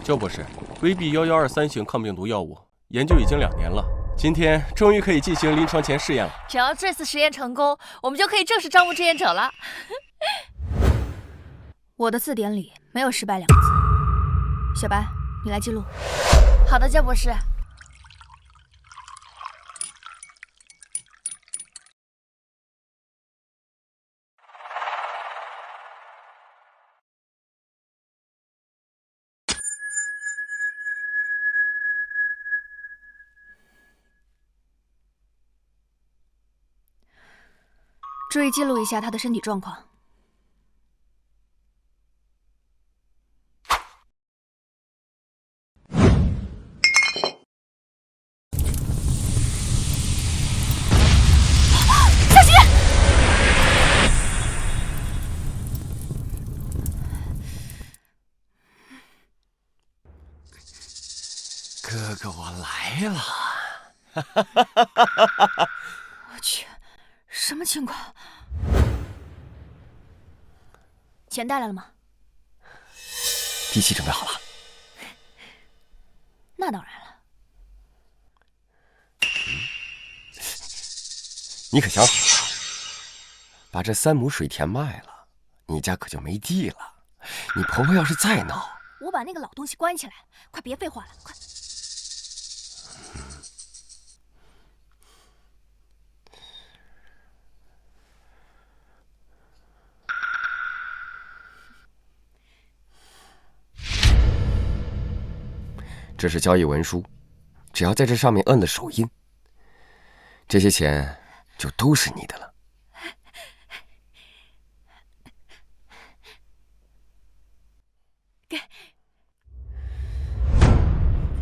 焦博士，VB1123型抗病毒药物研究已经2年了，今天终于可以进行临床前试验了。只要这次实验成功，我们就可以正式招募志愿者了。我的字典里没有失败2个字。小白，你来记录。好的，焦博士。注意记录一下他的身体状况。小心！哥哥，我来了！我去。什么情况？钱带来了吗？地契准备好了。那当然了。你可想好了，把这3亩水田卖了，你家可就没地了。你婆婆要是再闹，我把那个老东西关起来。快别废话了，快！这是交易文书，只要在这上面摁了手印，这些钱就都是你的了。给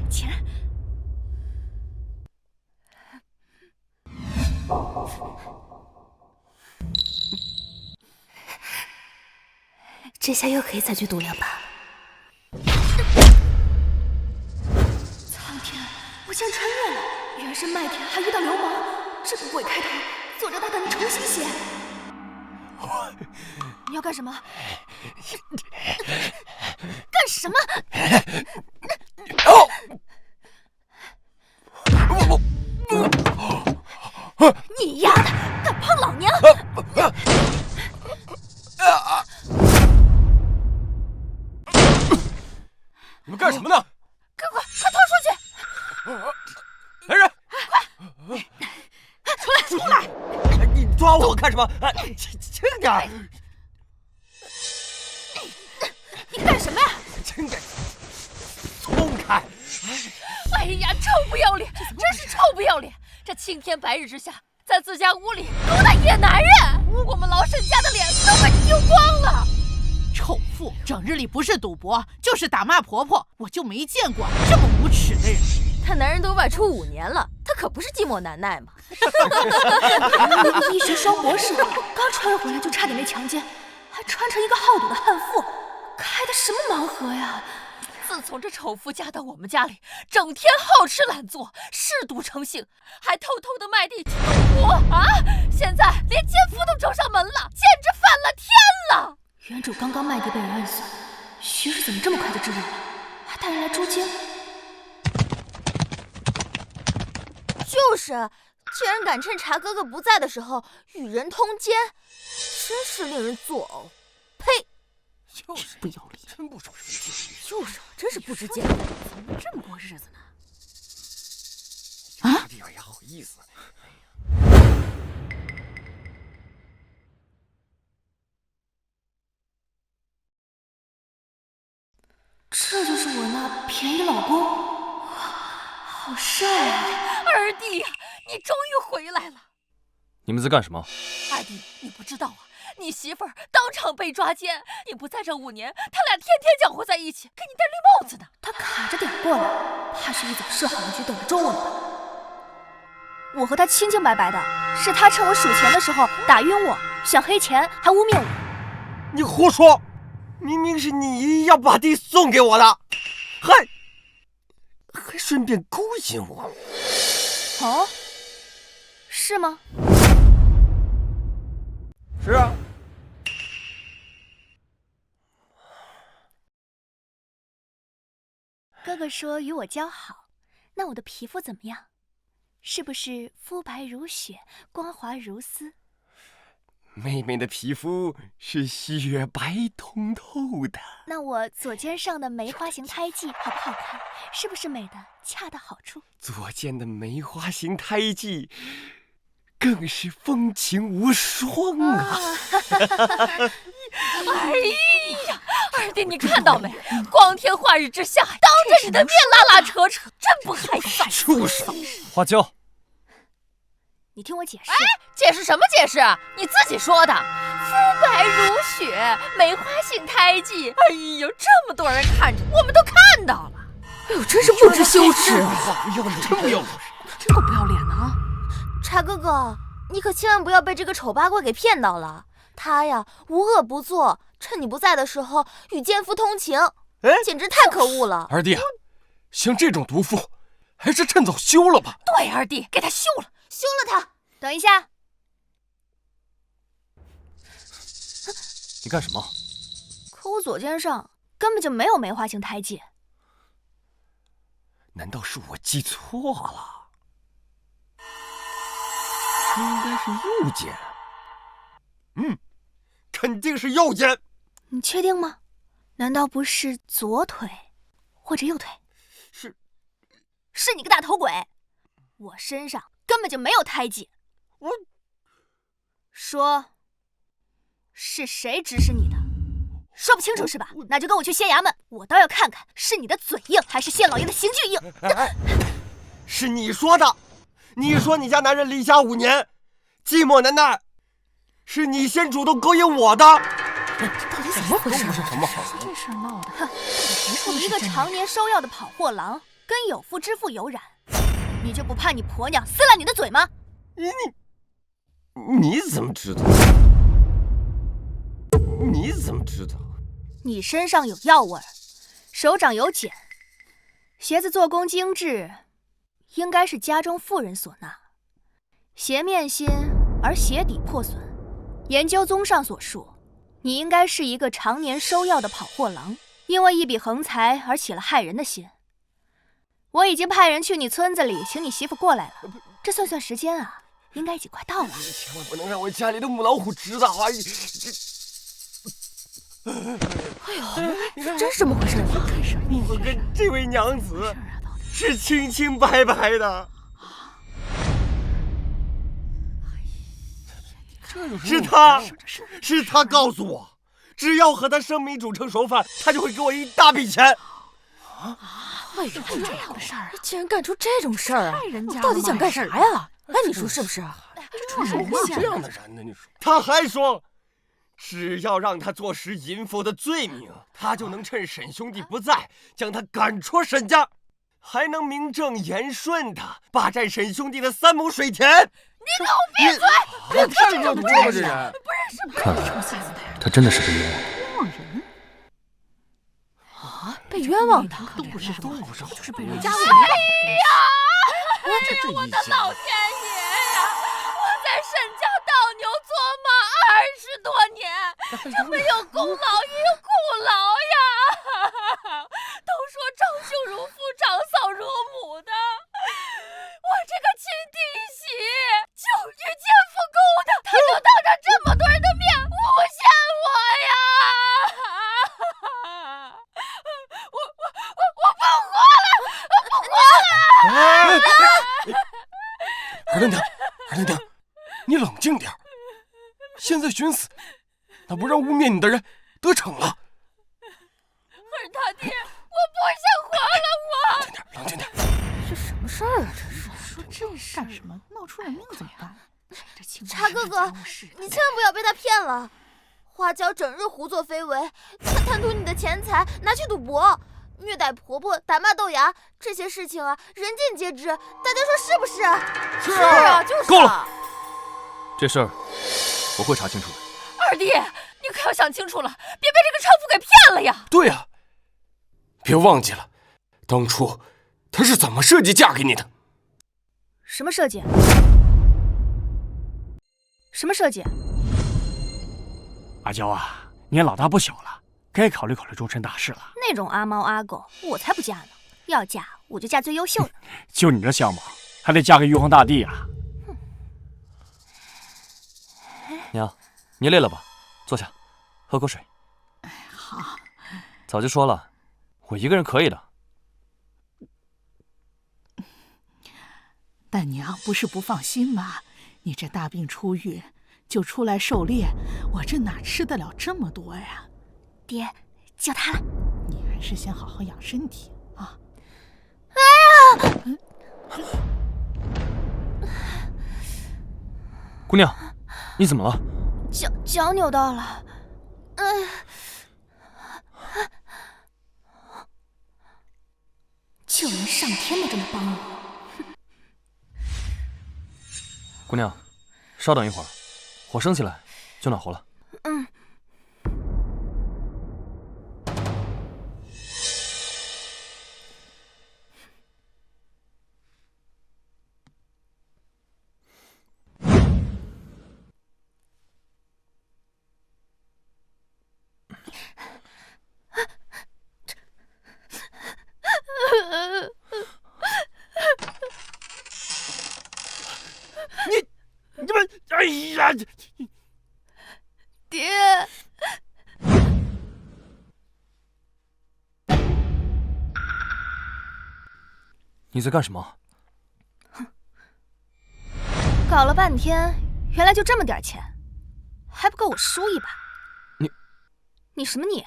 钱。这下又可以再去赌2把。我竟然穿越了！原是麦田还遇到流氓，这个鬼开头，作者大胆的重新写。你要干什么？干什么？你丫的，敢碰老娘！你们干什么呢？快拖出去！来人！快出来！你抓我干什么？轻点！你干什么呀？轻点！松开！哎呀，臭不要脸！真是臭不要脸！这青天白日之下，在自家屋里勾搭野男人，我们老沈家的脸都被你丢光了！臭妇，整日里不是赌博就是打骂婆婆，我就没见过这么无耻的人。他男人都外出5年了，他可不是寂寞难耐嘛。医学双博士，刚穿越回来就差点被强奸，还穿成一个好赌的悍妇，開的什麼盲盒呀？自從這醜婦嫁到我們家裡，整天好吃懶做，嗜賭成性，還偷偷的賣地去賭博啊！現在連奸夫都找上門了，簡直反了天了！原主剛剛賣地被人暗算，徐氏怎麼這麼快就知道了，還帶人來捉奸？就是，竟然敢趁茶哥哥不在的時候與人通姦，真是令人作嘔！呸！就是不要臉，真不守時間。就是，真是不知賤。怎麼這麼過日子呢？啊！地方也好意思。這就是我那便宜的老公，好帥啊！二弟呀，你終於回來了！你們在幹什麼？二弟，你不知道啊，你媳婦兒當場被抓姦，你不在這5年，他倆天天攪和在一起，給你戴綠帽子呢。他卡着點過來，怕是一早設好了局等着捉我呢吧。我和他清清白白的，是他趁我數錢的時候打暈我，想黑錢還污蔑我。你胡說！明明是你要把地送給我的，還順便勾引我。哦，是嗎？是啊。哥哥說與我交好，那我的皮膚怎麼樣？是不是膚白如雪，光滑如絲？妹妹的皮膚是雪白通透的。那我左肩上的梅花形胎記好不好看？是不是美的恰到好處？左肩的梅花形胎记更是风情无双啊！哎呀，二弟，你看到没？光天化日之下，当着你的面拉拉扯扯，真不害臊！畜生！花椒，你听我解释。解释什么解释？你自己说的，肤白如雪，梅花形胎记。哎呦，这么多人看着，我们都看到了。哎呦，真是不知羞耻！真不要脸！真够不要脸的啊！茶哥哥，你可千万不要被这个丑八怪给骗到了。他呀，无恶不作，趁你不在的时候与奸夫通情，简直太可恶了。二弟，像这种毒妇，还是趁早休了吧。对，二弟，给他休了，休了他。等一下，你干什么？可我左肩上根本就没有梅花形胎记。难道是我记錯了？應該是右肩。肯定是右肩。你確定嗎？難道不是左腿或者右腿？是你個大頭鬼！我身上根本就沒有胎記。我說，是誰指使你的？說不清楚是吧？那就跟我去县衙門，我倒要看看是你的嘴硬還是縣老爺的刑具硬。是你說的，你說你家男人離家5年，寂寞難耐，是你先主動勾引我的。這到底怎麼回事？不是什麼好人。這事兒鬧的，你一個常年收藥的跑貨郎，跟有婦之婦有染，你就不怕你婆娘撕爛你的嘴嗎？你怎麼知道？你怎麼知道？你身上有藥味，手掌有繭，鞋子做工精緻，應該是家中婦人所納。鞋面新而鞋底破損，研究綜上所述，你應該是一個常年收藥的跑貨郎，因為一筆橫財而起了害人的心。我已經派人去你村子裡請你媳婦過來了，這算時間啊，應該已經快到了。千萬不能讓我家裡的母老虎知道啊！哎呦，真是這麼回事嗎？我跟這位娘子是清清白白的。是他告訴我，只要和他生米煮成熟飯，他就會給我一大筆錢。哎呦，這樣的事兒啊！竟然幹出這種事兒啊！人家到底想幹啥呀？哎，你說是不是？這什麼話這樣的人呢？你說。他還說，只要讓他坐實淫婦的罪名，他就能趁沈兄弟不在，將他趕出沈家，還能名正言順的霸佔沈兄弟的3畝水田。你給我閉嘴！別看這麼多這人，看來他真的是被冤枉。冤枉人啊！被冤枉的都不是什麼好事，就是被人家我的老天爺呀！我在沈家倒牛做馬20多年，這沒有功勞也有苦勞呀！都說長兄如父，長嫂如母的，我這個親弟媳就與奸夫勾搭，他就當着這麼多人的面誣陷我呀！我不活了，我不活了！二娘，你冷靜點。現在尋死，那不讓污蔑你的人得逞了。二大爹，我不想活了，冷靜點。這什麼事兒啊？這是說這事幹什麼？鬧出人命怎麼辦？茶哥哥，你千萬不要被他騙了。花椒整日胡作非為，他貪圖你的錢財，拿去賭博，虐待婆婆，打罵豆芽，這些事情啊，人盡皆知。大家說是不是？是啊，就是啊。夠了，這事兒我會查清楚的。二弟，你可要想清楚了，別被這個娼婦給騙了呀！對呀，別忘記了，當初她是怎麼設計嫁給你的？什麼設計？什麼設計？阿嬌啊，你也老大不小了，該考慮考慮終身大事了。那種阿貓阿狗，我才不嫁呢。要嫁我就嫁最优秀的。就你这相貌，还得嫁给玉皇大帝啊！娘，你累了吧？坐下，喝口水。好。早就说了，我一个人可以的。但娘不是不放心吗？你这大病初愈，就出来狩猎，我这哪吃得了這麼多呀？爹，叫他了。你還是先好好養身體啊！哎呀！姑娘，你怎麼了？腳扭到了。就连上天都这么帮我。姑娘，稍等一会儿，火升起来就暖和了。嗯。你们，哎呀！爹，你在幹什麼？搞了半天，原來就這麼點錢，還不夠我輸一把。你什麼你？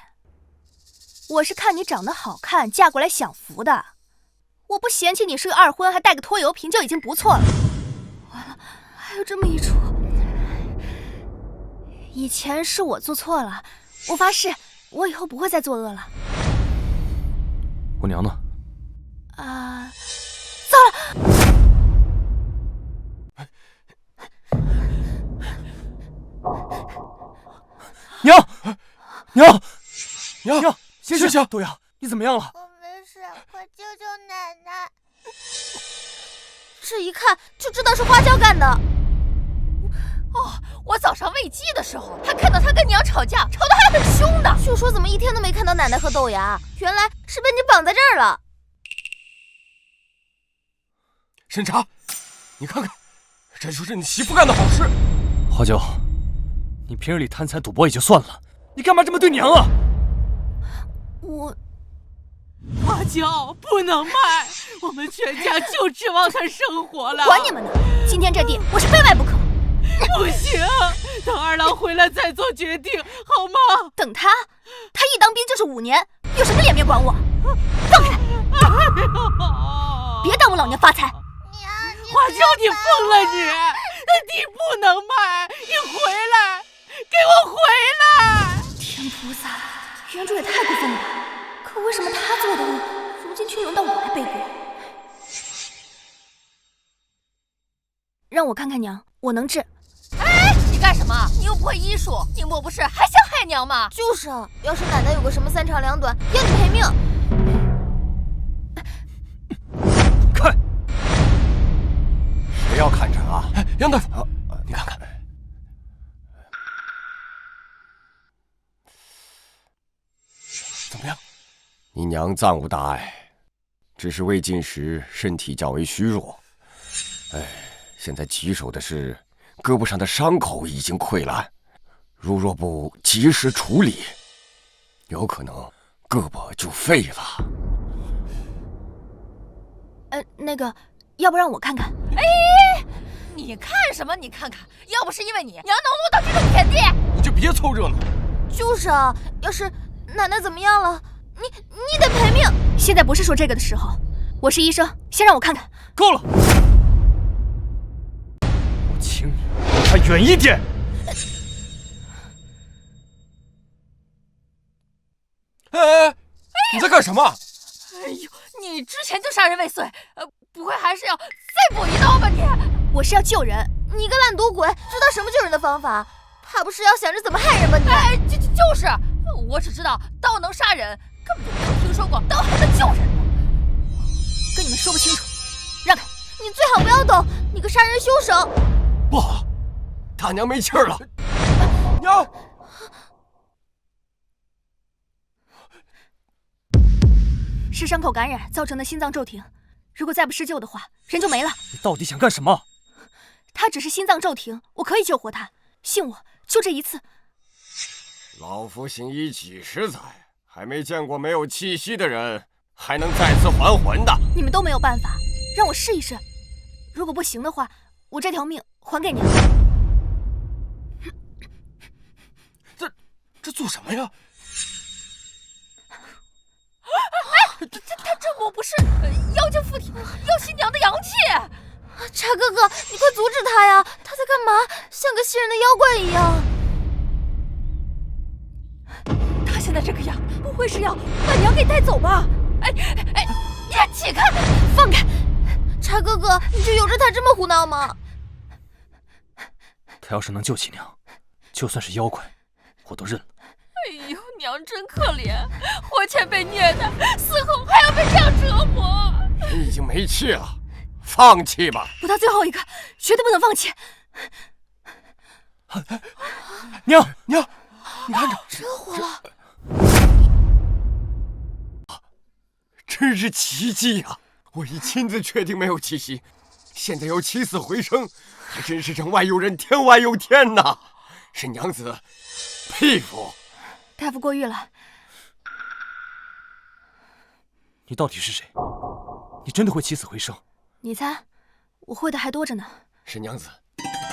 我是看你長得好看，嫁過來享福的。我不嫌棄你是個二婚，還帶個拖油瓶就已經不錯了。完了，還有這麼一出。以前是我做錯了，我發誓，我以後不會再作惡了。我娘呢？糟了！娘，醒醒！豆芽，你怎麼樣了？我沒事，快救救奶奶！這一看就知道是花椒幹的。哦，我早上餵雞的時候還看到他跟娘吵架，吵得還很兇呢。就說怎麼一天都沒看到奶奶和豆芽，原來是被你綁在這兒了。審查，你看看，這就是你媳婦幹的好事。花椒，你平日裡貪財賭博也就算了，你幹嘛這麼對娘啊？花椒不能賣，我們全家就指望他生活了。管你們呢！今天這地我是非賣不可。不行，等二郎回來再做決定，好嗎？等他一當兵就是5年，有什麼臉面管我？放開！別耽誤老娘發財！花椒，你瘋了你！地不能賣，你回來，給我回來！天菩薩，原主也太過分了吧！可為什麼他做的惡，如今卻輪到我來背鍋？讓我看看娘，我能治。哎，你幹什麼？你又不會醫術，你莫不是還想害娘嗎？就是啊，要是奶奶有個什麼3長2短，要你賠命。看，誰要看診啊？楊大夫，你看看，怎麼樣？你娘暫無大礙，只是未進時身體較為虛弱。哎，現在棘手的是胳膊上的傷口已經潰爛，如若不及時處理，有可能胳膊就廢了。那個，要不讓我看看？哎，你看什麼？你看看，要不是因為你，娘能落到這種田地？你就別湊熱鬧。就是啊，要是奶奶怎麼樣了，你得賠命。現在不是說這個的時候，我是醫生，先讓我看看。夠了！我請你離他遠一點。哎，你在幹什麼？哎呦，你之前就殺人未遂，不會還是要再補一刀吧你？我是要救人。你個爛賭鬼，知道什麼救人的方法？怕不是要想着怎麼害人吧你？哎，就是，我只知道刀能殺人，根本就沒有聽說過刀還能救人呢。跟你們說不清楚，讓開！你最好不要動，你個殺人兇手！不好，大娘沒氣兒了。娘。娘， 「 娘，是傷口感染造成的心臟驟停，如果再不施救的話，人就沒了。你到底想幹什麼？他只是心臟驟停，我可以救活他，信我，就這一次。老夫行醫幾十載，還沒見過沒有氣息的人還能再次還魂的。你們都沒有辦法，讓我試一試。如果不行的話，我這條命還給娘。這做什麼呀？他这魔不是妖精附体，要吸娘的阳气。茶哥哥，你快阻止他呀！他在干嘛？像个吸人的妖怪一样。他现在这个样，不会是要把娘给带走吧？哎，你起开，放开！茶哥哥，你就由着他这么胡闹吗？他要是能救起娘，就算是妖怪，我都认了。哎呦，娘真可怜，活前被虐待，死後還要被這樣折磨。你已經沒氣了，放棄吧。不到最後一個，絕對不能放棄。娘，你看着，真活了！真是奇蹟呀！我已親自確定沒有氣息，現在又起死回生，還真是人外有人，天外有天吶！沈娘子，佩服。大夫過譽了。你到底是誰？你真的會起死回生？你猜，我會的還多着呢。沈娘子，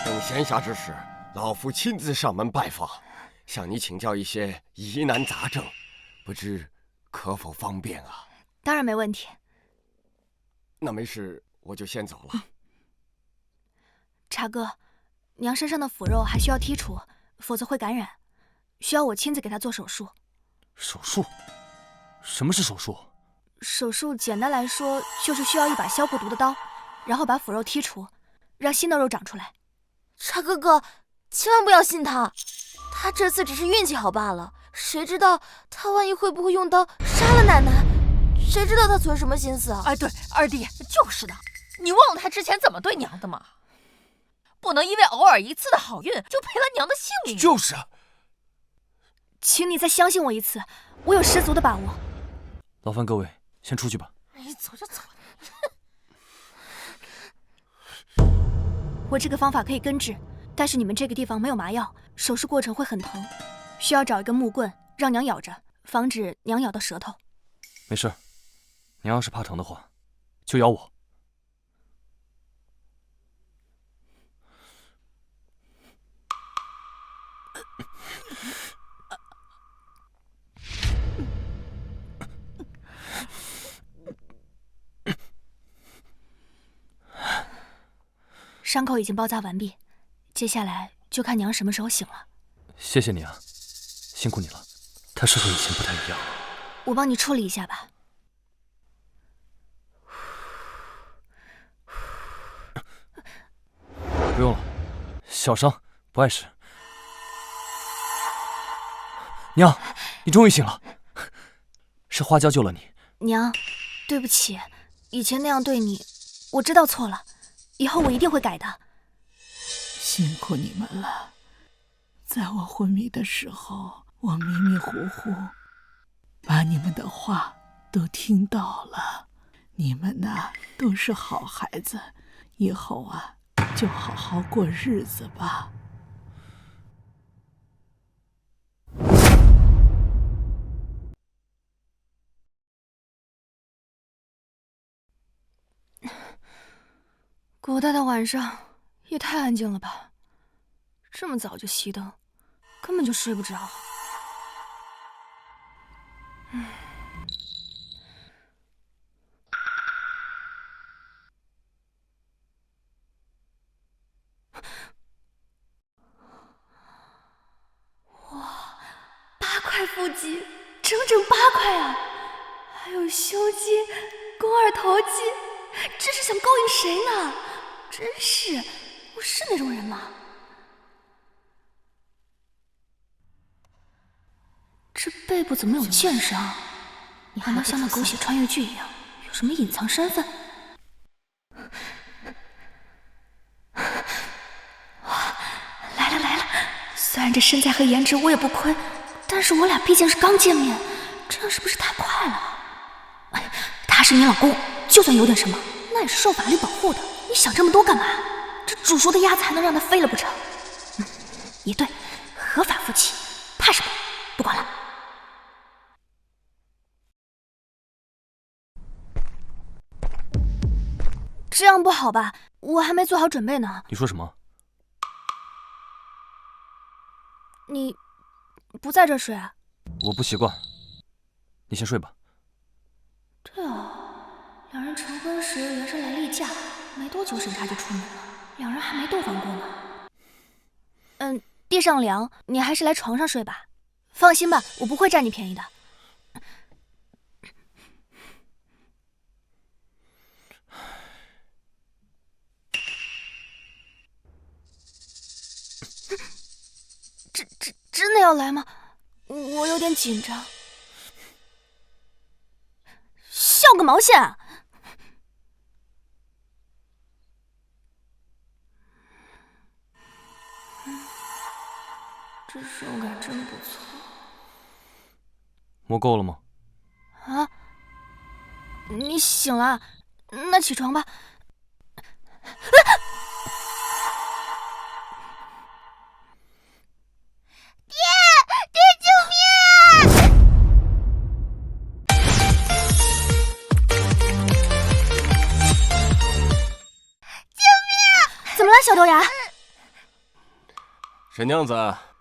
等閒暇之時，老夫親自上門拜訪，向你請教一些疑難雜症，不知可否方便啊？當然沒問題。那沒事，我就先走了。茶哥，娘身上的腐肉還需要剔除，否則會感染，需要我親自給她做手術。手術？什麼是手術？手術簡單來說，就是需要一把消過毒的刀，然後把腐肉剔除，讓新的肉長出來。茶哥哥，千萬不要信他，他這次只是運氣好罷了，誰知道他萬一會不會用刀殺了奶奶？誰知道他存什麼心思啊？哎，對，二弟就是的，你忘了他之前怎麼對娘的嗎？不能因為偶爾一次的好運就賠了娘的性命。就是啊，請你再相信我一次，我有十足的把握。勞煩各位先出去吧。哎，走就走。我這個方法可以根治，但是你們這個地方沒有麻藥，手術過程會很疼，需要找一根木棍讓娘咬着，防止娘咬到舌頭。沒事，娘要是怕疼的話，就咬我。傷口已經包紮完畢，接下來就看娘什麼時候醒了。謝謝你啊，辛苦你了。她是和以前不太一樣。我幫你處理一下吧。不用了，小傷，不礙事。娘，你終於醒了，是花椒救了你。娘，對不起，以前那樣對你，我知道錯了，以後我一定會改的。辛苦你們了，在我昏迷的時候，我迷迷糊糊，把你們的話都聽到了。你們吶，都是好孩子，以後啊，就好好過日子吧。古代的晚上也太安靜了吧，這麼早就熄燈，根本就睡不着。哇，8塊腹肌，整整8塊啊！還有胸肌、肱二頭肌，這是想勾引誰呢？真是，我是那種人嗎？這背部怎麼有劍傷？難道像那狗血穿越劇一樣，有什麼隱藏身份？來了來了！雖然這身材和顏值我也不虧，但是我倆畢竟是剛見面，這樣是不是太快了？哎，是你老公，就算有點什麼，那也是受法律保護的。你想這麼多幹嘛？這煮熟的鴨子還能讓它飛了不成？也對，合法夫妻，怕什麼？不管了。这样不好吧？我还没做好準備呢。你說什麼？你不在這睡啊？我不習慣，你先睡吧。對啊，兩人成婚時原是來例假，沒多久審查就出門了，兩人還沒洞房過呢。地上涼，你還是來床上睡吧。放心吧，我不會佔你便宜的。真的要來嗎？我有點緊張。笑個毛線啊！这手感真不錯。摸夠了嗎？啊？你醒了？那起床吧。小豆芽，沈娘子，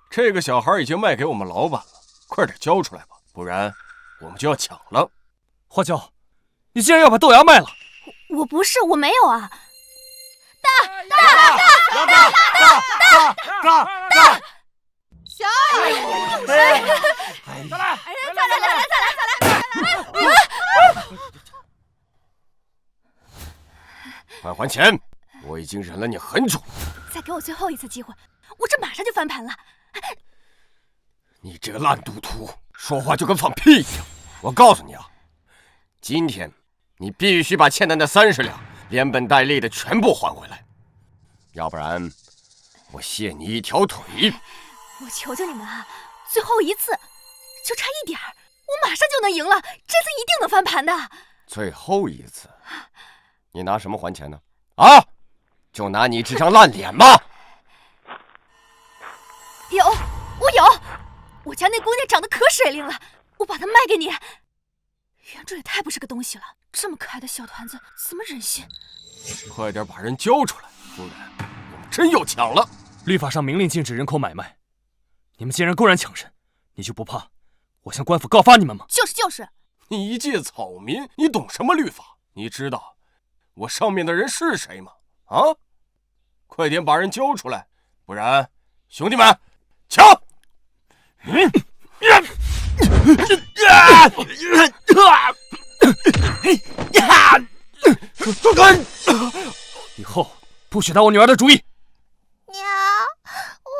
这个小孩已经卖給我們老闆了，快點交出來吧，不然我們就要搶了。花椒，你竟然要把豆芽賣了！我不是，我沒有啊！大！小再來！快還錢！我已經忍了你很久了，再給我最後一次機會，我這馬上就翻盤了。你這個爛賭徒，說話就跟放屁一樣。我告訴你啊，今天你必須把欠的那30兩，連本帶利的全部還回來，要不然我卸你一條腿。我求求你們啊，最後一次，就差一點兒，我馬上就能贏了，這次一定能翻盤的。最後一次，你拿什麼還錢呢？啊？就拿你這張爛臉嗎？有，我有，我家那姑娘長得可水靈了，我把她賣給你。原主也太不是個東西了，這麼可愛的小團子，怎麼忍心？快點把人交出來，不然我們真要搶了。律法上明令禁止人口買賣，你們竟然公然搶人，你就不怕我向官府告發你們嗎？就是，你一介草民，你懂什麼律法？你知道我上面的人是誰嗎？啊！快點把人交出來，不然兄弟們搶！以後不許打我女兒的主意。娘，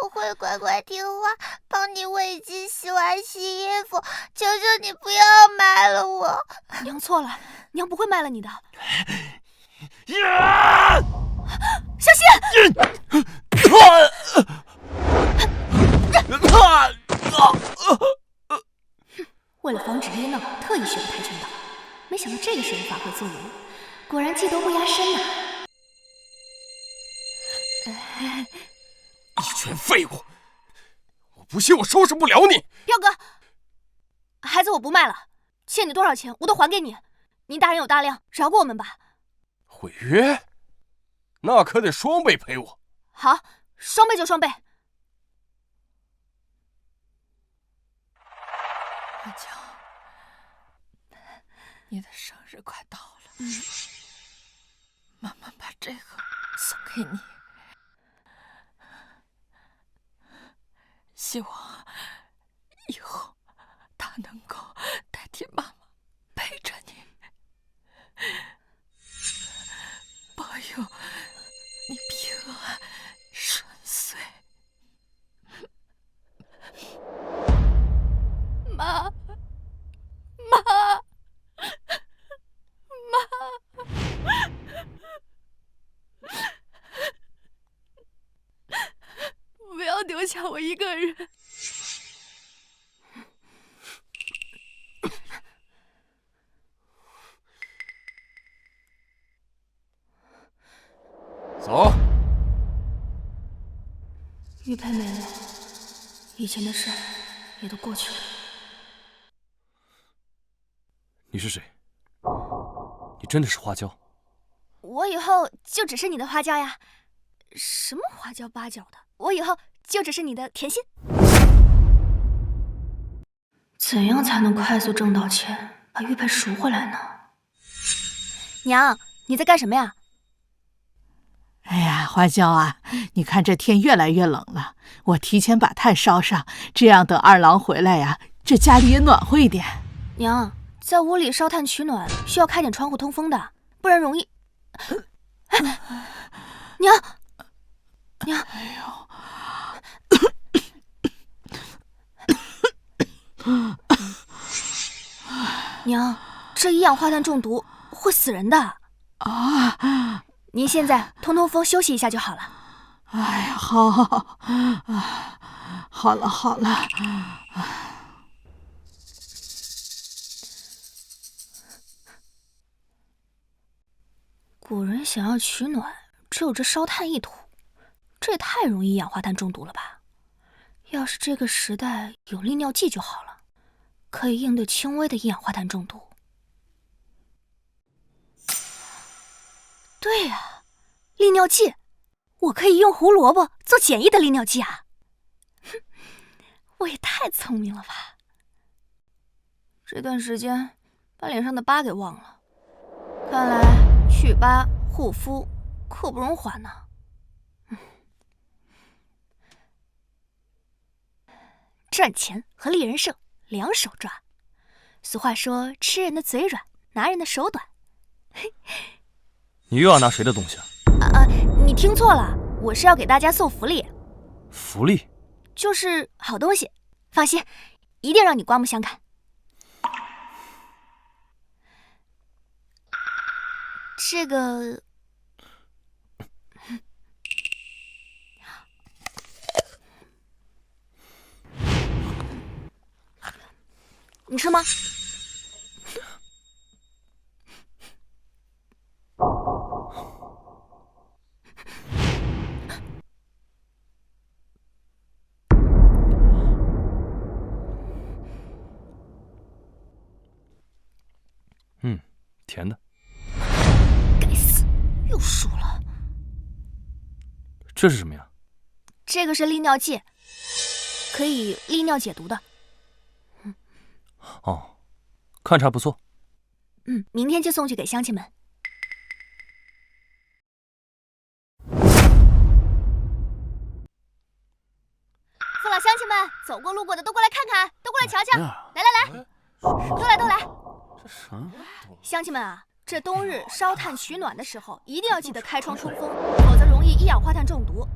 我會乖乖聽話，幫你餵雞、洗碗、洗衣服，求求你不要賣了我。娘錯了，娘不會賣了你的。小心！為了防止噎鬧，特意學了跆拳道，沒想到這個時候發揮作用，果然技多不壓身吶！一群廢物！我不信我收拾不了你！彪哥，孩子我不賣了，欠你多少錢我都還給你，您大人有大量，饒過我們吧。毀約？那可得雙倍賠我。好，雙倍就雙倍。花椒，你的生日快到了，媽媽把這個送給你，希望以後它能夠代替媽媽陪着你，保佑你平安順遂。媽，不要丟下我一個人。玉佩没了，以前的事也都过去了。你是谁？你真的是花椒？我以后就只是你的花椒呀。什么花椒八角的？我以后就只是你的甜心。怎样才能快速挣到钱，把玉佩赎回来呢？娘，你在干什么呀？哎呀，花椒啊，你看这天越来越冷了，我提前把炭烧上，这样等二郎回来呀，这家里也暖和一点。娘，在屋里烧炭取暖需要开点窗户通风的，不然容易。娘，娘，哎呦，娘，这一氧化碳中毒会死人的啊！您现在通通风休息一下就好了。哎呀，好，好了好了。古人想要取暖，只有这烧炭一途，這也太容易一氧化碳中毒了吧？要是這個時代有利尿劑就好了，可以應對輕微的一氧化碳中毒。對呀，利尿劑，我可以用胡蘿蔔做簡易的利尿劑啊！哼，我也太聰明了吧！這段時間把臉上的疤給忘了，看來祛疤護膚刻不容緩呢。賺錢和利人勝，兩手抓。俗話說，吃人的嘴軟，拿人的手短。你又要拿誰的東西啊？你聽錯了，我是要給大家送福利。福利？就是好東西，放心，一定讓你刮目相看。這個，你吃嗎？甜的。该死，又输了。这是什麼呀？這個是利尿劑，可以利尿解毒的。哦，看着還不錯。明天就送去給鄉親們。父老鄉親們，走過路過的都過來看看，都過來瞧瞧。來，都來。這什麼？鄉親們啊，這冬日燒炭取暖的時候，一定要記得開窗通風，否則容易一氧化碳中毒。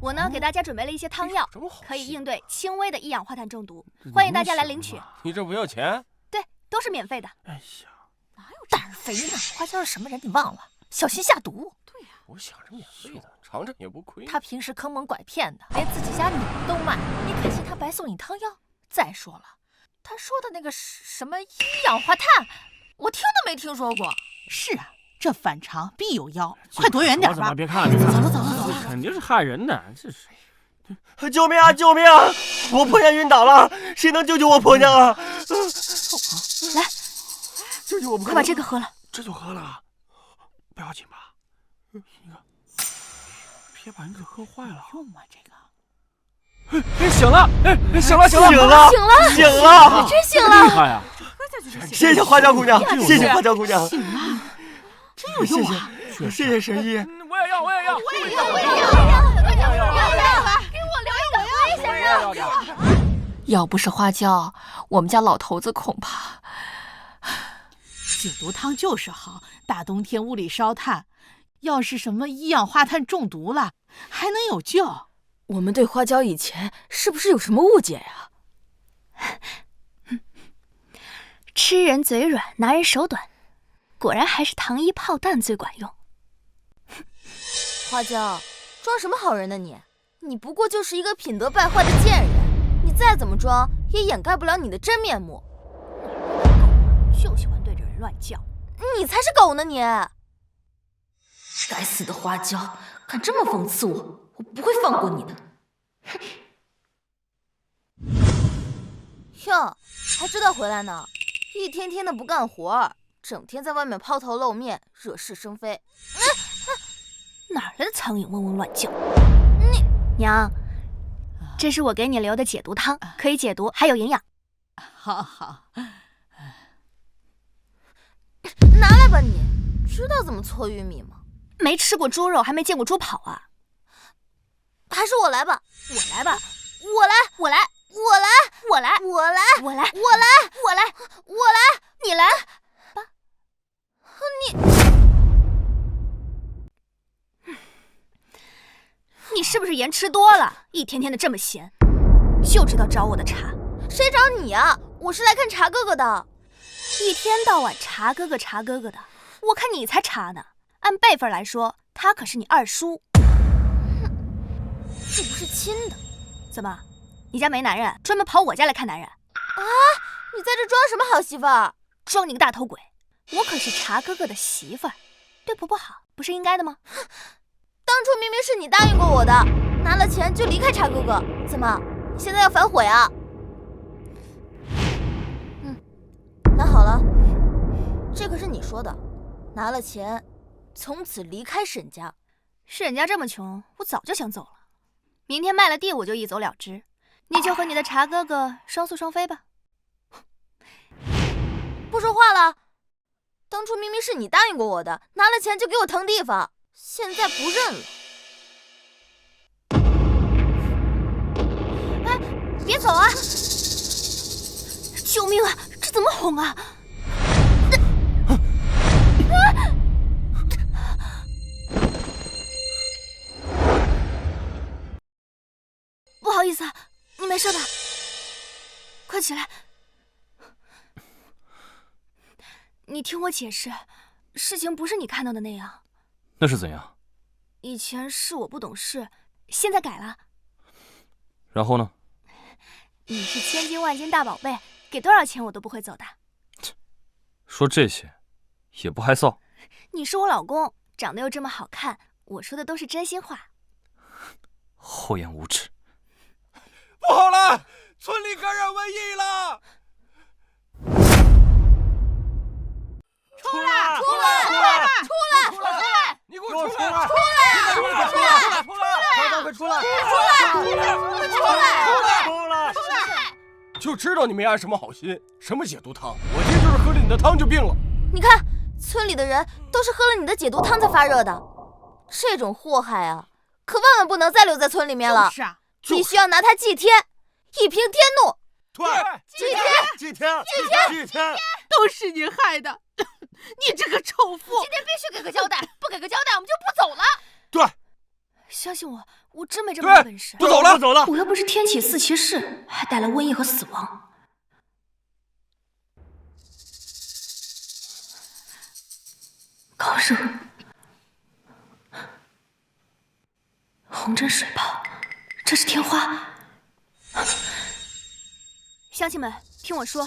我呢，給大家準備了一些湯藥，可以應對輕微的一氧化碳中毒，歡迎大家來領取。你這不要錢？對，都是免費的。哎呀，哪有膽肥呢？花椒是什麼人？你忘了？小心下毒。对呀，我想着免費的，嘗嘗也不虧。他平時坑蒙拐騙的，連自己家女兒都賣，你肯信他白送你湯藥？再說了，他說的那個什麼一氧化碳，我聽都沒聽說過。是啊，這反常必有妖，快躲遠點吧！別看，走，肯定是害人的，這是。救命啊！救命啊！我婆娘暈倒了，誰能救救我婆娘啊？來，救救我婆娘！快把這個喝了。這就喝了，不要緊吧？你看，別把人給喝壞了。用嗎？這個？醒了！醒了！真醒了！厲害呀！謝謝花椒姑娘，謝謝花椒姑娘。醒了，真有用啊！謝謝神醫。我也要！要不是花椒，我們家老頭子恐怕……解毒湯就是好，大冬天屋裡燒炭，要是什麼一氧化碳中毒了，還能有救。我們對花椒以前是不是有什麼誤解呀？吃人嘴軟，拿人手短，果然還是糖衣炮彈最管用。花椒，裝什麼好人呢你？你不過就是一個品德敗壞的賤人，你再怎麼裝也掩蓋不了你的真面目。就喜歡對着人亂叫，你才是狗呢你！該死的花椒，敢這麼諷刺我，我不會放過你的。哟，还知道回来呢，一天天的不干活，整天在外面抛头露面，惹是生非。哪来的苍蝇嗡嗡乱叫？娘，这是我给你留的解毒汤，可以解毒，还有营養。好好，拿来吧你，知道怎么搓玉米吗？没吃过猪肉，还没见过猪跑啊？还是我来吧，我来吧，我来，我来，我来，我来，我来，我来，我来，我来，我来，你来吧。你是不是盐吃多了？一天天的这么闲，就知道找我的茬。谁找你啊？我是来看茶哥哥的。一天到晚茶哥哥茶哥哥的，我看你才茶呢。按辈分来说，他可是你二叔。这不是亲的？怎么，你家没男人，专门跑我家来看男人？啊！你在这装什么好媳妇儿？装你个大头鬼！我可是茶哥哥的媳妇儿，对婆婆好，不是应该的吗？当初明明是你答应过我的，拿了钱就离開茶哥哥，怎麼你現在要反悔啊？拿好了，這可是你說的，拿了錢，從此離開沈家。沈家這麼窮，我早就想走了。明天賣了地，我就一走了之。你就和你的茶哥哥雙宿雙飛吧。不說話了，當初明明是你答應過我的，拿了錢就給我騰地方。現在不認了。哎，別走啊！救命啊！這怎麼哄啊？不好意思啊，你沒事吧？快起來！你聽我解釋，事情不是你看到的那樣。那是怎樣？以前是我不懂事，現在改了。然後呢？你是千金萬金大寶貝，給多少錢我都不會走的。說這些，也不害臊。你是我老公，長得又這麼好看，我說的都是真心話。厚顏無恥！不好了，村裡感染瘟疫了！出來！出來！出來！出來！出來！你給我出來！出來！出來！出來！出來！快出來！出來！就知道你沒安什麼好心，什麼解毒湯，我今就是喝了你的湯就病了。你看，村裡的人都是喝了你的解毒湯才發熱的，這種禍害啊，可萬萬不能再留在村裡面了。就是啊，必須要拿它祭天，以平天怒。對，祭天！祭天！祭天！都是你害的，你這個醜婦！今天必須給個交代，不給個交代，我們就不走了。對，相信我，我真沒這麼多本事。不走了，不走了！我又不是天啟4騎士，還帶了瘟疫和死亡。高熱，紅針水泡，這是天花。鄉親們，聽我說，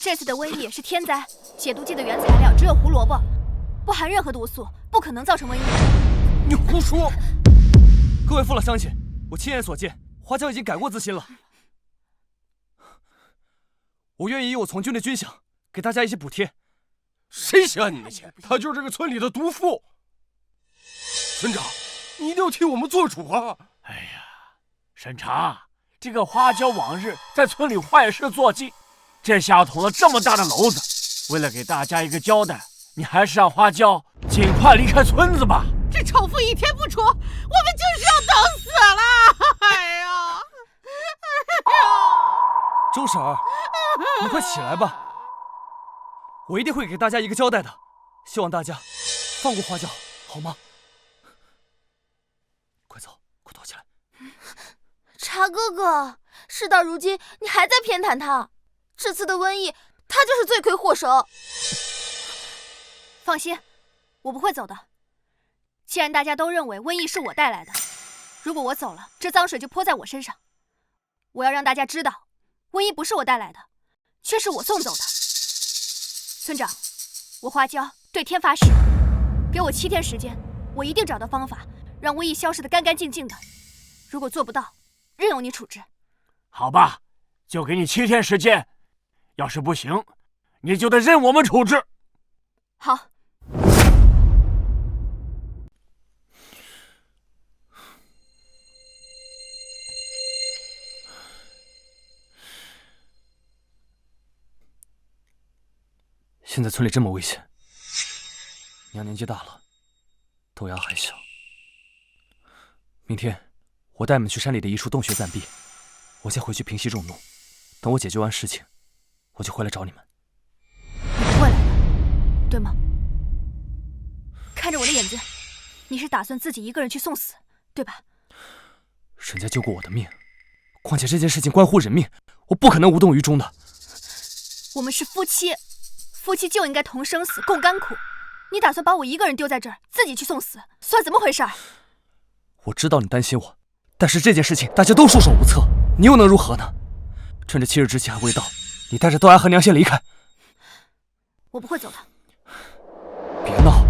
這次的瘟疫是天災，解毒劑的原材料只有胡蘿蔔，不含任何毒素，不可能造成瘟疫。你胡說！各位父老鄉親，我親眼所見，花椒已經改過自新了。我願意以我從軍的軍饷給大家一些補貼。誰想你的錢？他就是這個村裡的毒婦。村長，你一定要替我們做主啊！哎呀，審查，這個花椒往日在村裡壞事做盡，這下捅了這麼大的簍子，為了給大家一個交代，你還是讓花椒盡快離開村子吧。這醜婦一天不出，我們就是要等死了！哎呀！周嬸兒，你快起來吧，我一定會給大家一個交代的，希望大家放過花椒，好嗎？快走，快躲起來！茶哥哥，事到如今，你還在偏袒他，這次的瘟疫，他就是罪魁禍首。放心，我不會走的。既然大家都認為瘟疫是我帶來的，如果我走了，這髒水就潑在我身上。我要讓大家知道，瘟疫不是我帶來的，卻是我送走的。村長，我花椒對天發誓，給我7天時間，我一定找到方法，讓瘟疫消失得乾乾淨淨的。如果做不到，任由你處置。好吧，就給你7天時間，要是不行，你就得任我們處置。好。现在村里这么危险，娘年紀大了，豆芽還小。明天我帶你們去山裡的一處洞穴暫避，我先回去平息眾怒，等我解決完事情，我就回來找你們。你不會來的，對嗎？看着我的眼睛，你是打算自己一個人去送死，對吧？人家救過我的命，況且這件事情關乎人命，我不可能無動於衷的。我們是夫妻。夫妻就應該同生死，共甘苦。你打算把我一個人丟在這兒，自己去送死，算怎麼回事？我知道你擔心我，但是這件事情大家都束手無策，你又能如何呢？趁着7日之期還未到，你帶着豆芽和娘先離開。我不會走的。別鬧，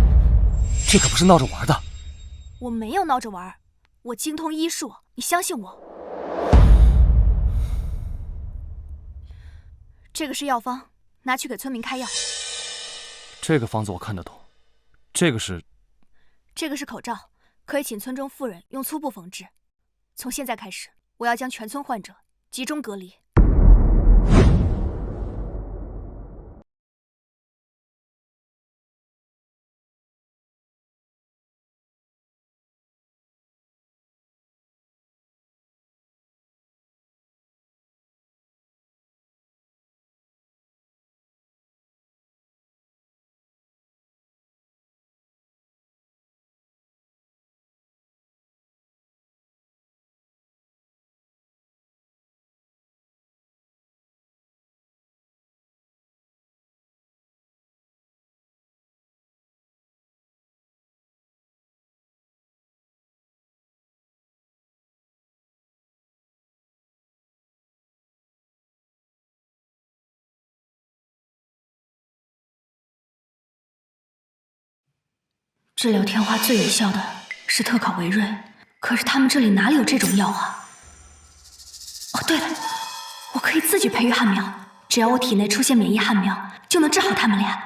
這可不是鬧着玩的。我沒有鬧着玩，我精通醫術，你相信我。這個是藥方，拿去給村民開藥。這個方子我看得懂，這個是口罩，可以請村中婦人用粗布縫製。從現在開始，我要將全村患者集中隔離。治療天花最有效的是特考維瑞，可是他們這裡哪裡有這種藥啊？哦，對了，我可以自己培育漢苗，只要我體內出現免疫漢苗，就能治好他們倆。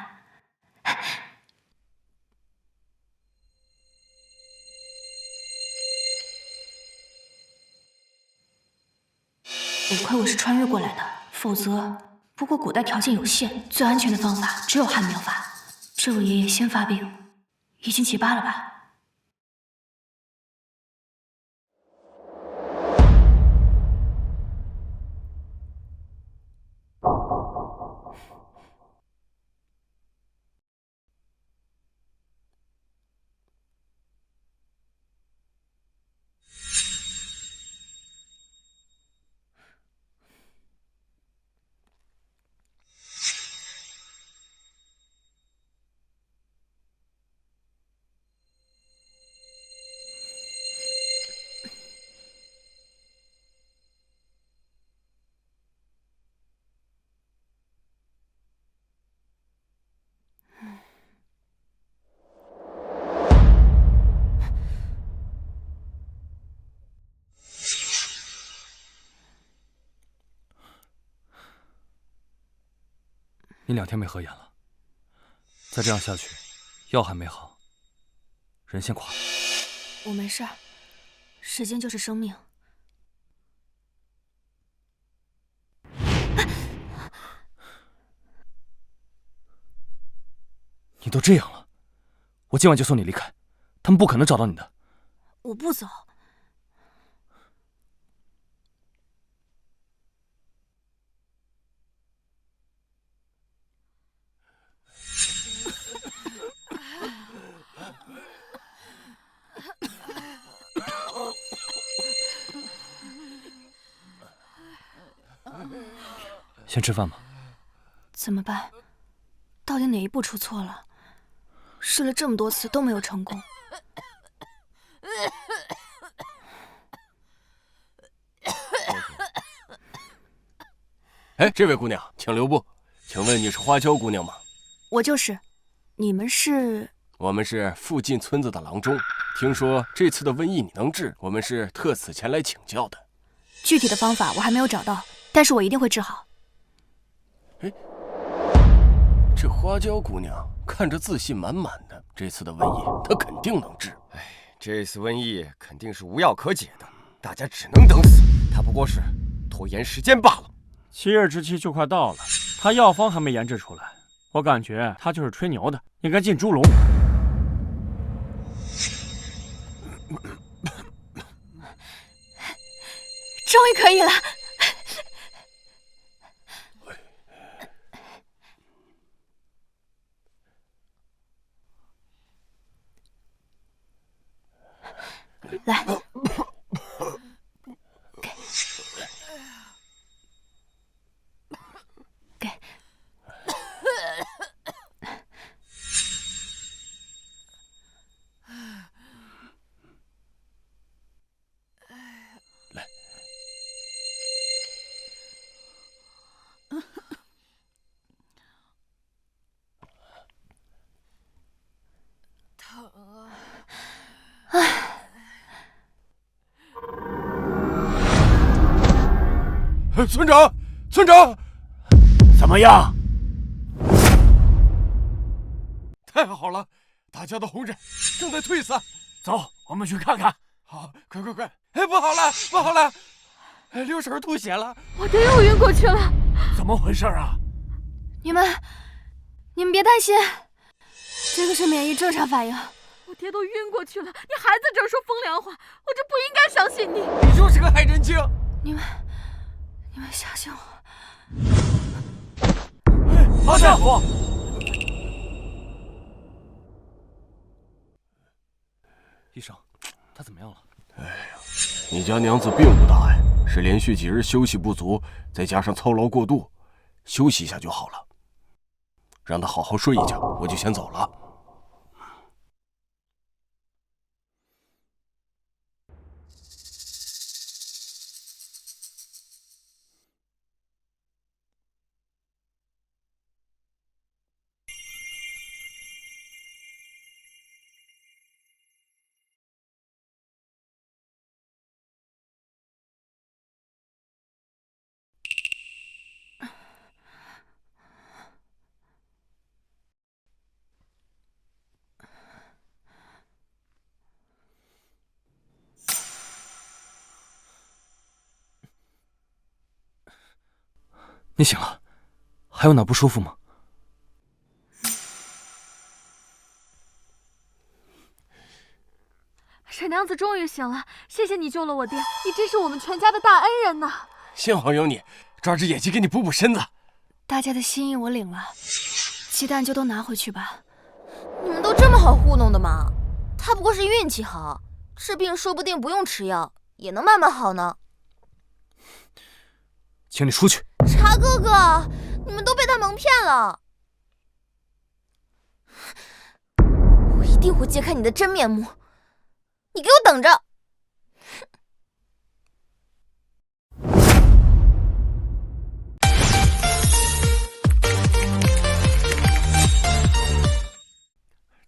得虧我是穿越過來的，否則……不過古代條件有限，最安全的方法只有漢苗法。這我爺爺先發病。已經7、8了吧？你2天沒合眼了，再這樣下去，藥還沒好，人先垮了。我沒事兒，時間就是生命。你都這樣了，我今晚就送你離開，他們不可能找到你的。我不走。先吃飯吧。怎麼辦？到底哪一步出錯了？試了這麼多次都沒有成功。哎，這位姑娘，請留步。請問你是花椒姑娘嗎？我就是。你們是？我們是附近村子的郎中。聽說這次的瘟疫你能治，我們是特此前來請教的。具体的方法我还沒有找到，但是我一定會治好。哎，這花椒姑娘看着自信滿滿的，這次的瘟疫她肯定能治。哎，這次瘟疫肯定是無藥可解的，大家只能等死。她不過是拖延時間罷了。7日之期就快到了，他藥方還沒研制出來，我感覺他就是吹牛的，应該进豬籠。終於可以了。來，給。村长，村长，怎么样？太好了，大家的红疹正在退散。走，我们去看看。好，快快快！哎，不好了，不好了！哎，刘婶吐血了，我爹又晕过去了。怎么回事啊？你们別擔心，這個是免疫正常反應。我爹都暈過去了，你還在這兒說風涼話，我這不應該相信你。你就是個害人精！你們相信我。好家伙！醫生，他怎麼樣了？哎呀，你家娘子並不大礙，是連續幾日休息不足，再加上操勞過度，休息一下就好了。讓她好好睡一覺，我就先走了。你醒了，還有哪不舒服嗎？沈娘子終於醒了，謝謝你救了我爹，你真是我們全家的大恩人吶！幸好有你，抓隻野雞給你補補身子。大家的心意我領了，雞蛋就都拿回去吧。你們都這麼好糊弄的嗎？他不過是運氣好，治病說不定不用吃藥，也能慢慢好呢。請你出去。茶哥哥，你們都被他蒙騙了。我一定會揭開你的真面目，你給我等着。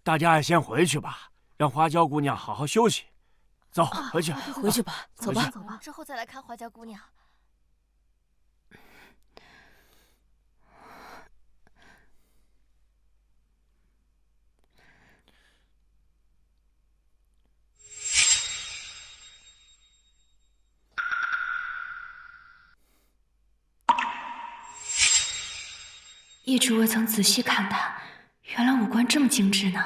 大家先回去吧，讓花椒姑娘好好休息。走，回去，回去吧，走吧，走吧，之後再來看花椒姑娘。一直未曾仔細看他，原來五官這麼精緻呢。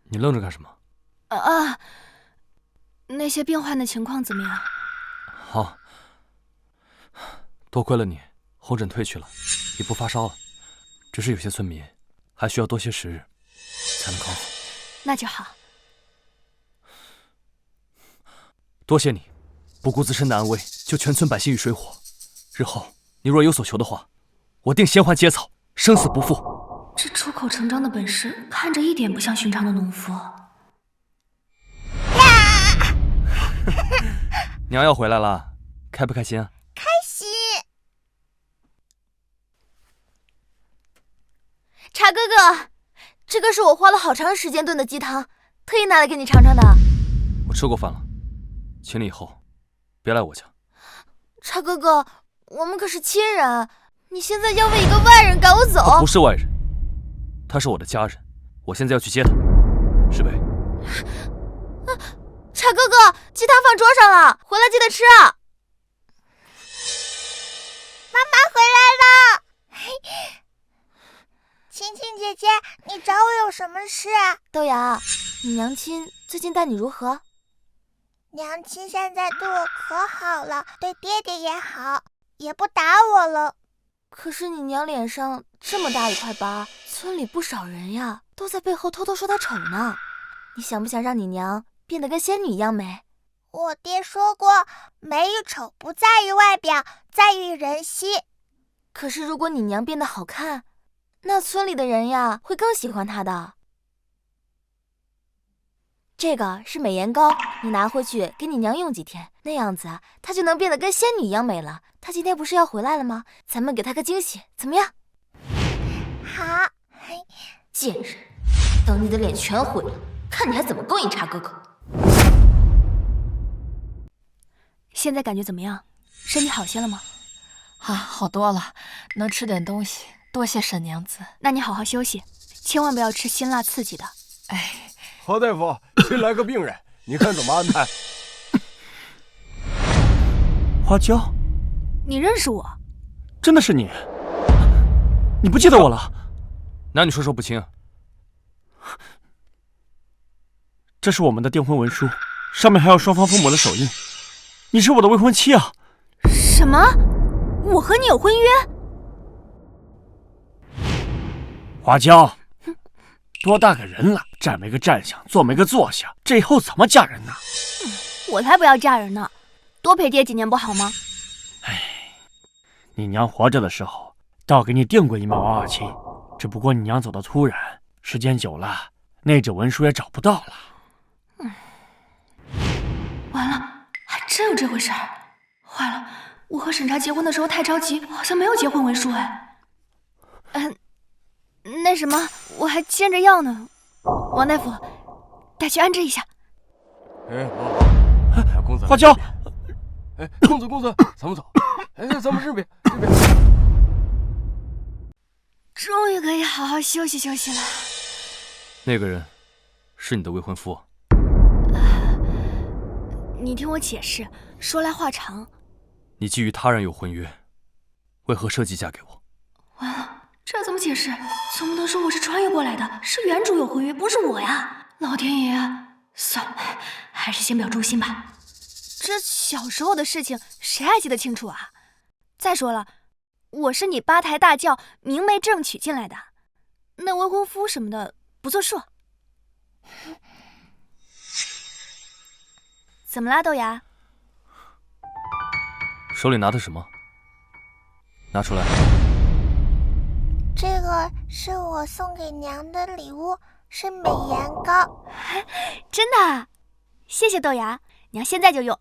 你愣着幹什麼？那些病患的情況怎麼樣？好，多虧了你，紅疹退去了，也不發燒了。只是有些村民還需要多些時日才能康復。那就好。多謝你，不顧自身的安危，救全村百姓於水火。日後你若有所求的話，我定衔環結草，生死不負。這出口成章的本事，看着一點不像尋常的農夫。娘要回來了，開不開心啊？開心。茶哥哥，這個是我花了好長時間燉的雞湯，特意拿來給你嘗嘗的。我吃過飯了，請你以後別來我家。茶哥哥，我们可是親人，你現在要為一個外人趕我走？他不是外人，他是我的家人，我現在要去接他。石北，茶哥哥，雞湯放桌上了，回來記得吃啊！媽媽回來了。青青姐姐，你找我有什麼事啊？豆芽，你娘親最近待你如何？娘親現在對我可好了，對爹爹也好，也不打我了。可是你娘臉上這麼大一塊疤，村裡不少人呀，都在背後偷偷說她醜呢。你想不想讓你娘變得跟仙女一樣美？我爹說過，美與醜不在於外表，在於人心。可是如果你娘變得好看，那村裡的人呀會更喜歡她的。這個是美顏膏，你拿回去給你娘用幾天，那樣子她就能變得跟仙女一樣美了。她今天不是要回來了嗎？咱們給她個驚喜，怎麼樣？好。賤人，等你的臉全毀了，看你還怎麼勾引茶哥哥。現在感覺怎麼樣？身體好些了嗎？啊，好多了，能吃點東西，多謝沈娘子。那你好好休息，千萬不要吃辛辣刺激的。哎，何大夫，新來個病人，你看怎麼安排？花椒，你認識我？真的是你？你不記得我了？男女授受不親啊！這是我們的訂婚文書，上面還有雙方父母的手印。你是我的未婚妻啊！什麼？我和你有婚約？花椒，多大個人了，站沒個站相，坐沒個坐相，這以後怎麼嫁人呢？我才不要嫁人呢，多陪爹幾年不好嗎？哎，你娘活着的時候，倒給你訂過一門娃娃親，只不過你娘走得突然，時間久了，那紙文書也找不到了。完了，還真有這回事兒。壞了，我和審查結婚的時候太着急，好像沒有結婚文書哎。那什麼，我還煎着藥呢。王大夫，帶去安置一下。哎，公子，花椒，哎，公子，咱們走。哎，咱們這邊。終於可以好好休息休息了。那個人是你的未婚夫？你聽我解釋，說來話長。你基於他人有婚約，為何設計嫁給我？完了，這怎麼解釋？總不能說我是穿越過來的，是原主有婚約，不是我呀！老天爺啊！算了，還是先表忠心吧。這小時候的事情，誰還記得清楚啊？再說了，我是你八抬大轎、明媒正娶進來的，那未婚夫什麼的不作數。怎麼啦，豆芽？手裡拿的什麼？拿出來。這個是我送給娘的禮物，是美顏膏。真的啊？謝謝豆芽，娘現在就用。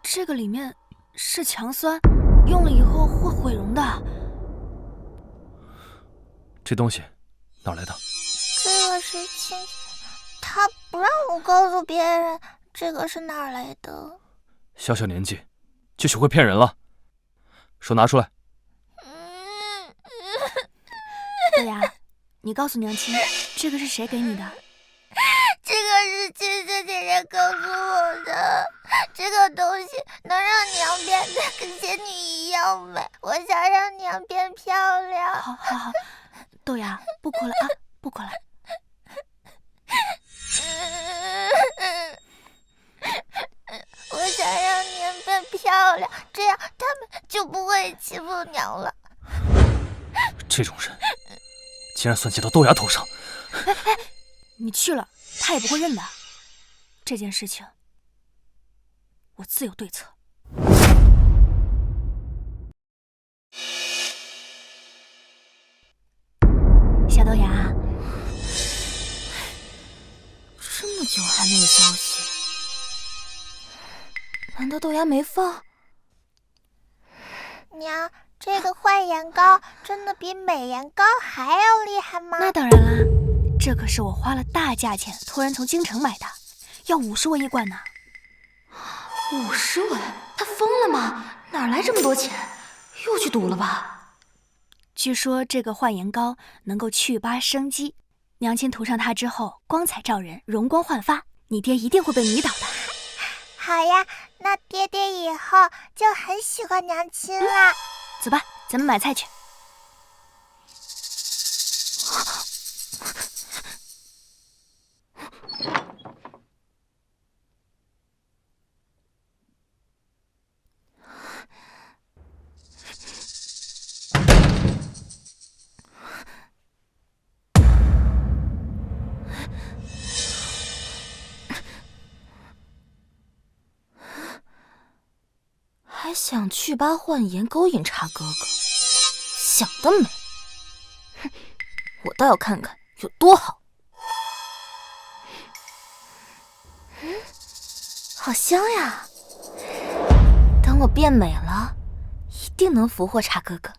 這個裡面是強酸，用了以後會毀容的。這東西哪來的？這個是親，他不讓我告訴別人這個是哪兒來的。小小年紀就學會騙人了，手拿出來。豆芽，你告訴娘親，這個是誰給你的？這個是青青姐姐告訴我的。這個東西能讓娘變得跟仙女一樣美，我想讓娘變漂亮。好，豆芽，不哭了啊，不哭了。我想讓娘变漂亮，這樣他們就不會欺負娘了。這種人竟然算計到豆芽頭上！你去了，他也不會認的。這件事情，我自有對策。小豆芽，這麼久還沒有消息，難道豆芽沒放？娘，這個壞顏膏真的比美顏膏還要厲害嗎？那當然啦，這可是我花了大價錢托人從京城買的，要50文1罐呢。50文，他瘋了嗎？哪来这麼多錢？又去賭了吧？據說這個幻顏膏能夠祛疤生肌，娘親塗上它之後，光彩照人，容光煥發，你爹一定會被迷倒的。好呀，那爹爹以後就很喜歡娘親了。走吧，咱們買菜去。还想祛疤幻颜勾引茶哥哥，想得美！哼，我倒要看看有多好。好香呀！等我变美了，一定能俘获茶哥哥。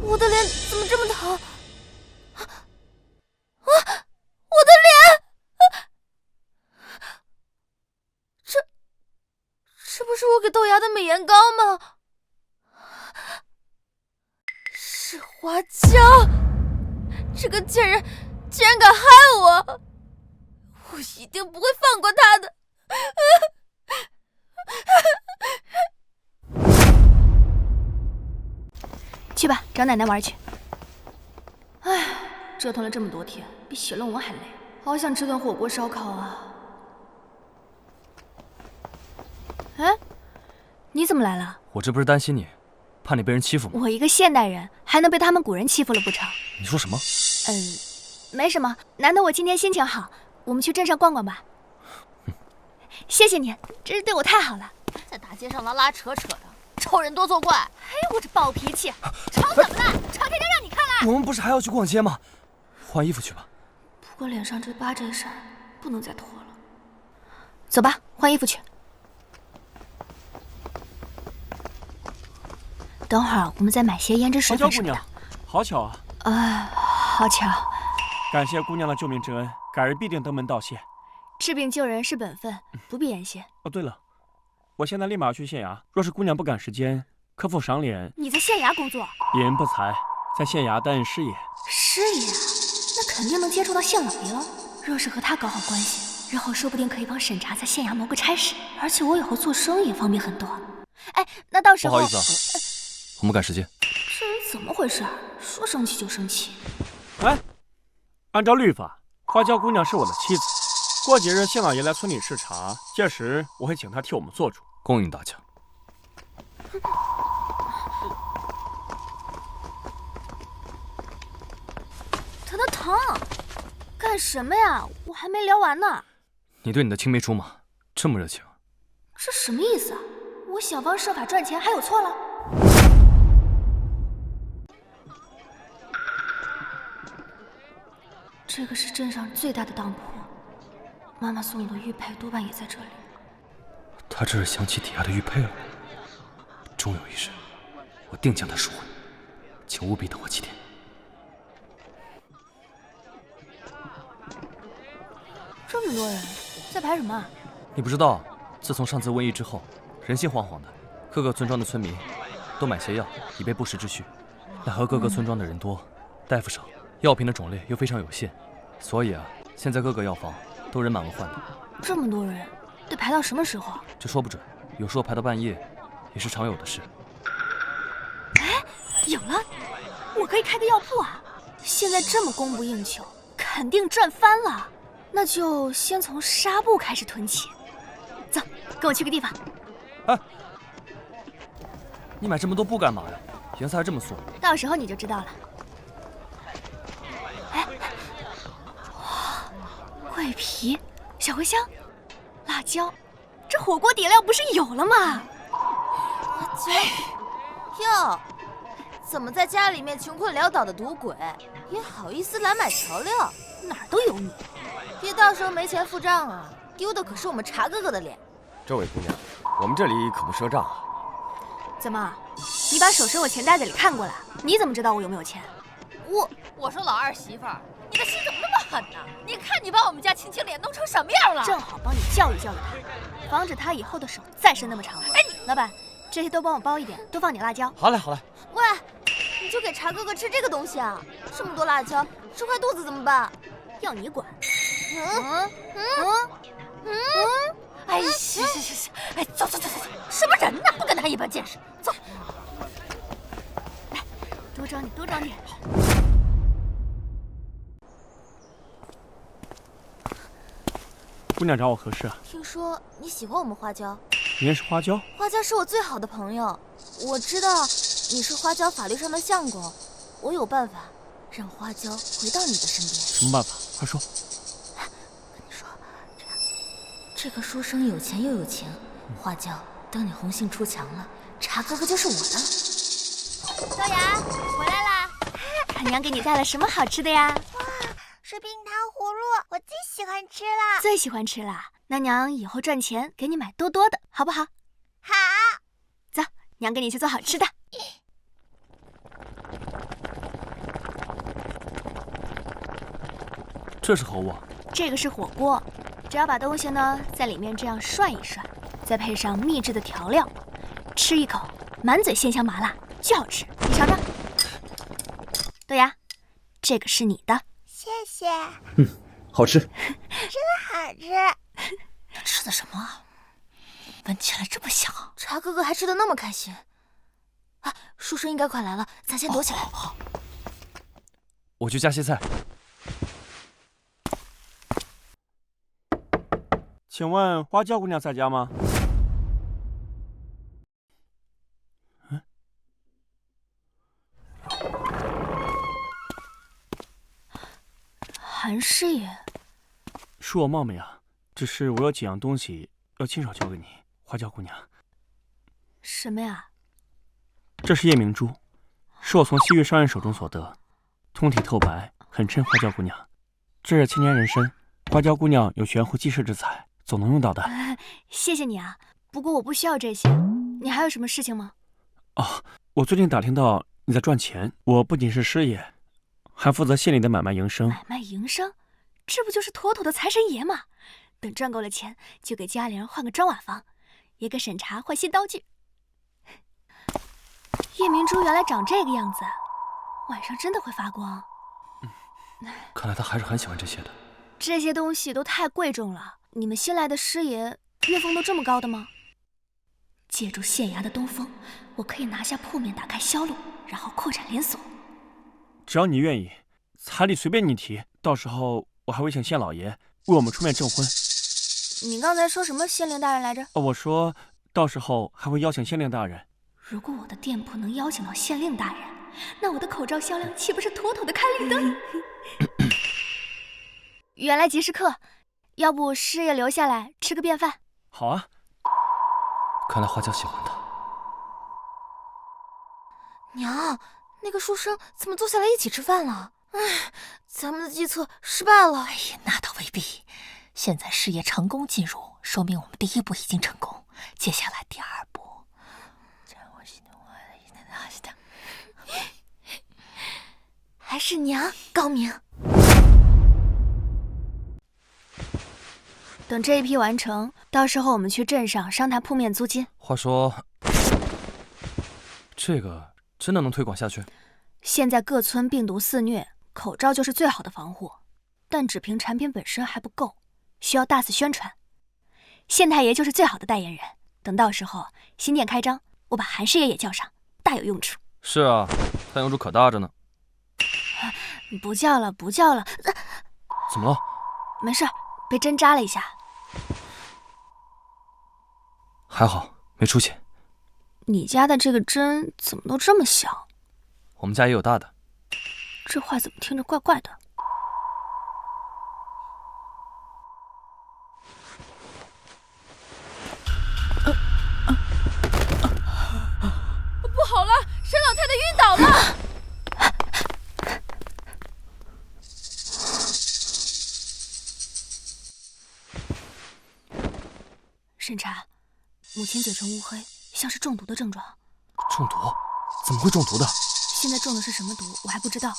我的脸怎么这么疼？这不是我给豆芽的美颜膏吗？是花椒！这个贱人竟然敢害我！我一定不会放过他的！去吧，找奶奶玩去。唉，折腾了这么多天，比写论文还累，好想吃顿火鍋烧烤啊！哎，你怎么来了？我这不是担心你，怕你被人欺负吗？我一个现代人，还能被他们古人欺负了不成？你说什么？没什么。难得我今天心情好，我们去镇上逛逛吧。谢谢你，真是对我太好了。在大街上拉拉扯扯的，臭人多作怪。嘿，我这暴脾气，吵怎么了？吵天天让你看了。我们不是还要去逛街吗？换衣服去吧。不过脸上这疤这事儿不能再拖了。走吧，换衣服去。等会儿我们再买些胭脂水粉什么的。花椒姑娘，好巧啊！好巧。感谢姑娘的救命之恩，改日必定登门道谢。治病救人是本分，不必言谢。哦，对了，我现在立马去县衙，若是姑娘不赶时间，可否赏脸？你在县衙工作？鄙人不才，在县衙担任师爷。师爷，那肯定能接觸到县老爺了。若是和他搞好關係，日後說不定可以幫審查在縣衙謀個差事，而且我以後做生意也方便很多。哎，那到時候……不好意思啊，我們趕時間。這人怎麼回事？說生氣就生氣。哎，按照律法，花椒姑娘是我的妻子。過幾日縣老爺來村裡視察，屆時我會請他替我們做主。恭迎大駕。疼！幹什麼呀？我還沒聊完呢。你對你的青梅竹馬這麼熱情，這什麼意思啊？我想方設法賺錢還有錯了？這個是鎮上最大的當鋪，媽媽送我的玉佩多半也在這裡。她這是想起抵押的玉佩了。終有一日，我定將她贖回，請務必等我幾天。這麼多人在排什麼啊？你不知道，自從上次瘟疫之後，人心惶惶的，各個村莊的村民都買些藥，以備不時之需。奈何各個村莊的人多，大夫少，藥品的種類又非常有限，所以啊，現在各個藥房都人滿為患的。這麼多人，得排到什麼時候？這說不準，有時候排到半夜，也是常有的事。哎，有了，我可以開個藥鋪啊！現在這麼供不應求，肯定賺翻了。那就先從紗布開始囤起。走，跟我去個地方。哎，你買這麼多布幹嘛呀？顏色還這麼素。到時候你就知道了。哎，哇，桂皮、小茴香、辣椒，這火鍋底料不是有了嗎？花椒，喲，怎麼在家裡面窮困潦倒的賭鬼，也好意思來買調料？哪兒都有你。別到時候沒錢付賬啊，丟的可是我們茶哥哥的臉。這位姑娘，我們這裡可不賒賬啊。怎麼，你把手伸我錢袋子裡看過了？你怎麼知道我有沒有錢？我說老二媳婦儿，你的心怎么那么狠呢？你看你把我们家青青脸弄成什么样了？正好帮你教育教育他，防止他以后的手再伸那么长。哎，老板，这些都帮我包一点，多放点辣椒。好嘞，好嘞。喂，你就给茶哥哥吃这个东西啊？这么多辣椒，吃坏肚子怎么办？要你管。哎，行，哎，走，什么人呢？不跟他一般见识。走，来，多装点。姑娘找我何事啊？听说你喜欢我们花椒。你认识花椒？花椒是我最好的朋友，我知道你是花椒法律上的相公，我有办法让花椒回到你的身边。什么办法？快说。跟你说，这个书生有钱又有情，花椒，等你红杏出墙了，茶哥哥就是我的。豆芽，回来啦！看娘给你带了什么好吃的呀？哇，是冰糖葫芦，我最喜欢吃了。最喜欢吃了，那娘以后赚钱给你买多多的，好不好？好。走，娘给你去做好吃的。这是何物？这个是火锅，只要把东西呢在里面这样涮一涮，再配上秘制的调料，吃一口满嘴鲜香麻辣，就好吃。你尝尝。豆芽，这个是你的。谢谢。好吃。真好吃。吃的什么啊？闻起来这么香。茶哥哥还吃得那么开心。啊，书生应该快来了，咱先躲起来。好。我去夹些菜。请问花椒姑娘在家吗？韩师爷，恕我冒昧啊，只是我有几样东西要亲手交给你，花椒姑娘。什么呀？这是夜明珠，是我从西域商人手中所得，通体透白，很衬花椒姑娘。这是千年人参，花椒姑娘有悬壶济世之才，总能用到的。谢谢你啊，不过我不需要这些。你还有什么事情吗？哦，我最近打听到你在赚钱，我不仅是师爷，还負責縣裡的買賣營生。買賣營生，這不就是妥妥的財神爺嗎？等賺夠了錢，就給家裡人換個磚瓦房，也給審查換新刀具。夜明珠原來長這個樣子，晚上真的會發光。看來他還是很喜歡這些的。這些東西都太貴重了，你們新來的師爺月俸都這麼高的嗎？借助縣衙的東風，我可以拿下鋪面，打開銷路，然後擴展連鎖。只要你願意，彩禮隨便你提，到時候我還會請縣老爺為我們出面證婚。你剛才說什麼縣令大人來着？我說到時候還會邀請縣令大人。如果我的店鋪能邀請到縣令大人，那我的口罩銷量豈不是妥妥的開綠燈？原來即是客，要不師爺留下來吃個便飯？好啊。看來花椒喜歡他。娘，那個書生怎麼坐下來一起吃飯了？唉，咱們的計策失敗了。哎呀，那倒未必。現在師爺成功進入，說明我們第一步已經成功。接下來第二步，還是娘高明。等這一批完成，到時候我們去鎮上商談鋪面租金。話說，這個真的能推廣下去？現在各村病毒肆虐，口罩就是最好的防護，但只憑產品本身還不夠，需要大肆宣傳。縣太爺就是最好的代言人，等到時候新店開張，我把韓師爺也叫上，大有用處。是啊，他用處可大着呢。不叫了，不叫了。怎麼了？沒事，被針扎了一下。還好，沒出血。你家的這個針怎麼都這麼小？我們家也有大的。這話怎麼聽着怪怪的？不好了，沈老太太暈倒了。審查，母親嘴唇烏黑，像是中毒的症狀。中毒？怎麼會中毒的？現在中的是什麼毒，我還不知道。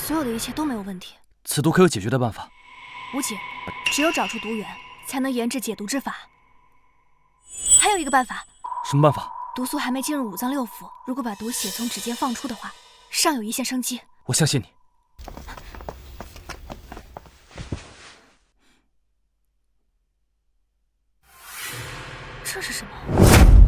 所有的一切都沒有問題。此毒可有解決的辦法？無解，只有找出毒源，才能研制解毒之法。還有一個辦法。什麼辦法？毒素還沒進入五臟六腑，如果把毒血從指尖放出的話，尚有一線生機。我相信你。這是什麼？